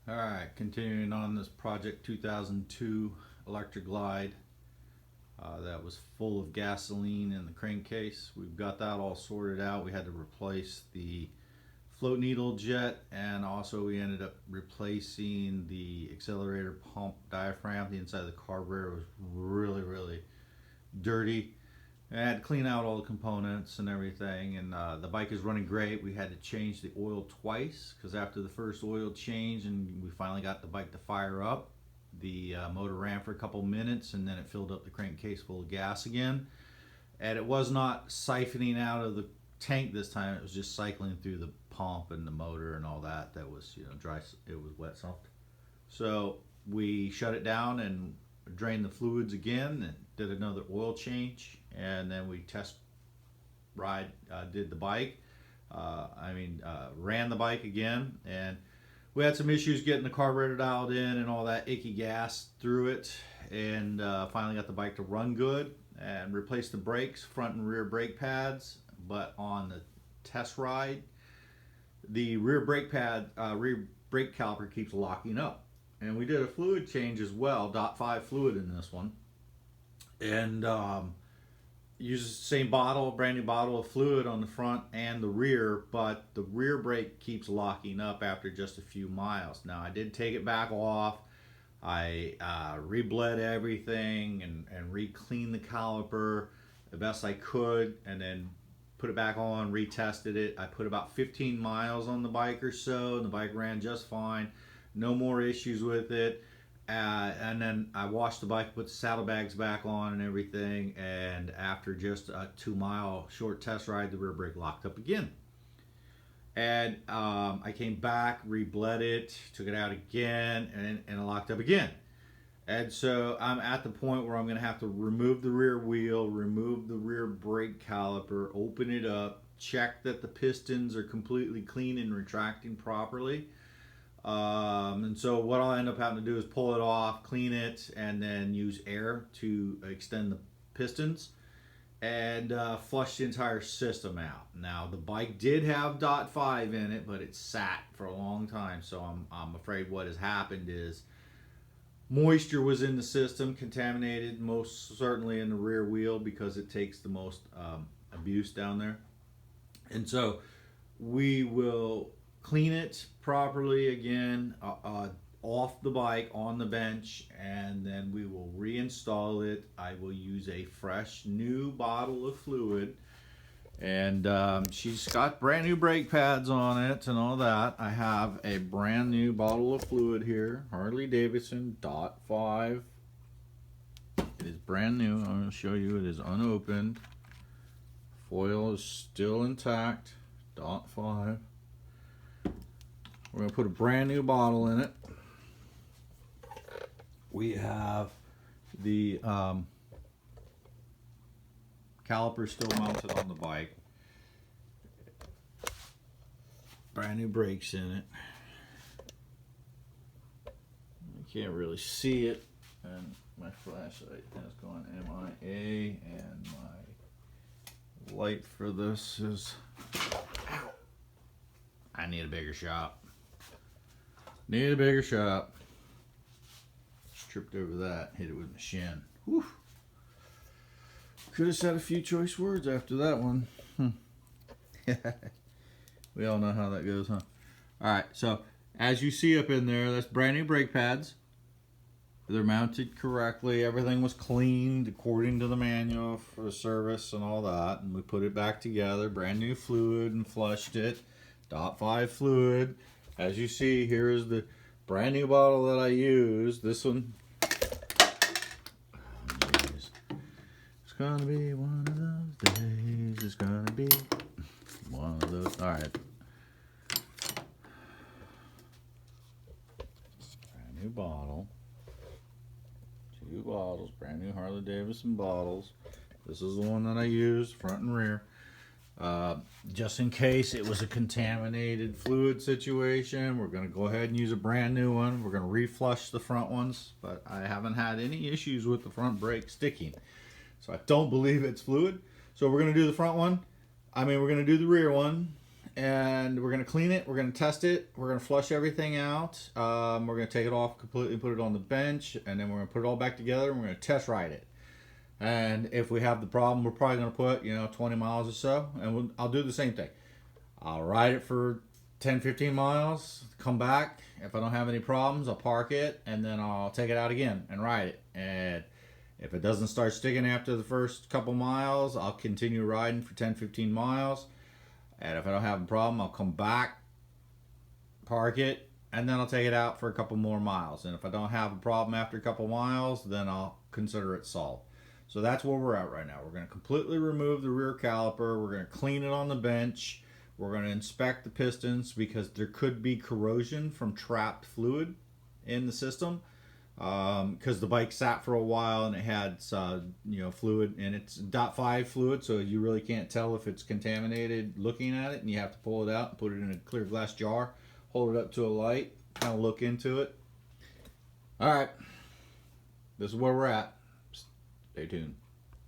Alright, continuing on this Project 2002 Electra Glide that was full of gasoline in the crankcase. We've got that all sorted out. We had to replace the float needle jet, and also we ended up replacing the accelerator pump diaphragm. The inside of the carburetor was really dirty. I had to clean out all the components and everything, and the bike is running great. We had to change the oil twice because after the first oil change and we finally got the bike to fire up, the motor ran for a couple minutes and then it filled up the crankcase full of gas again. And it was not siphoning out of the tank this time. It was just cycling through the pump and the motor and all that. That was, dry. It was wet soft. So we shut it down and drained the fluids again and did another oil change, and then we did the bike. Ran the bike again, and we had some issues getting the carburetor dialed in and all that icky gas through it, and finally got the bike to run good and replaced the brakes, front and rear brake pads. But on the test ride, the rear brake caliper keeps locking up. And we did a fluid change as well, .5 fluid in this one, and used the same bottle, brand new bottle of fluid on the front and the rear, but the rear brake keeps locking up after just a few miles. Now I did take it back off. I re-bled everything and re-cleaned the caliper the best I could, and then put it back on, retested it. I put about 15 miles on the bike or so, and the bike ran just fine. No more issues with it. And then I washed the bike, put the saddlebags back on and everything, and after just a 2-mile short test ride, the rear brake locked up again. And I came back, re-bled it, took it out again, and it locked up again. And so I'm at the point where I'm going to have to remove the rear wheel, remove the rear brake caliper, open it up, check that the pistons are completely clean and retracting properly. And so what I'll end up having to do is pull it off, clean it, and then use air to extend the pistons and flush the entire system out. Now the bike did have .5 in it, but it sat for a long time, so I'm afraid what has happened is moisture was in the system, contaminated, most certainly in the rear wheel because it takes the most abuse down there. And so we will clean it properly again off the bike on the bench, and then we will reinstall it. I will use a fresh new bottle of fluid, and she's got brand new brake pads on it and all that. I have a brand new bottle of fluid here, Harley Davidson .5. It is brand new. I'm going to show you it is unopened. Foil is still intact. .5. We're going to put a brand new bottle in it. We have the caliper still mounted on the bike. Brand new brakes in it. You can't really see it, and my flashlight has gone MIA, and my light for this is... Ow. I need a bigger shop. Need a bigger shop. Just tripped over that, hit it with my shin. Whew. Could have said a few choice words after that one. We all know how that goes, huh? Alright, so as you see up in there, that's brand new brake pads. They're mounted correctly. Everything was cleaned according to the manual for the service and all that. And we put it back together, brand new fluid, and flushed it. .5 fluid. As you see, here is the brand new bottle that I used. This one. It's gonna be one of those days. It's gonna be one of those. All right. Brand new bottle. 2 bottles. Brand new Harley Davidson bottles. This is the one that I used, front and rear. Just in case it was a contaminated fluid situation, we're going to go ahead and use a brand new one. We're going to reflush the front ones, but I haven't had any issues with the front brake sticking, so I don't believe it's fluid. So we're going to do the front one. We're going to do the rear one, and we're going to clean it. We're going to test it. We're going to flush everything out. We're going to take it off completely, put it on the bench, and then we're going to put it all back together, and we're going to test ride it. And if we have the problem, we're probably going to put 20 miles or so, and I'll do the same thing. I'll ride it for 10-15 miles, come back. If I don't have any problems, I'll park it, and then I'll take it out again and ride it. And if it doesn't start sticking after the first couple miles, I'll continue riding for 10-15 miles. And if I don't have a problem, I'll come back, park it, and then I'll take it out for a couple more miles. And if I don't have a problem after a couple miles, then I'll consider it solved. So that's where we're at right now. We're going to completely remove the rear caliper. We're going to clean it on the bench. We're going to inspect the pistons because there could be corrosion from trapped fluid in the system. Because the bike sat for a while and it had fluid, and it's .5 fluid, so you really can't tell if it's contaminated looking at it, and you have to pull it out and put it in a clear glass jar, hold it up to a light, kind of look into it. All right, this is where we're at. Stay tuned.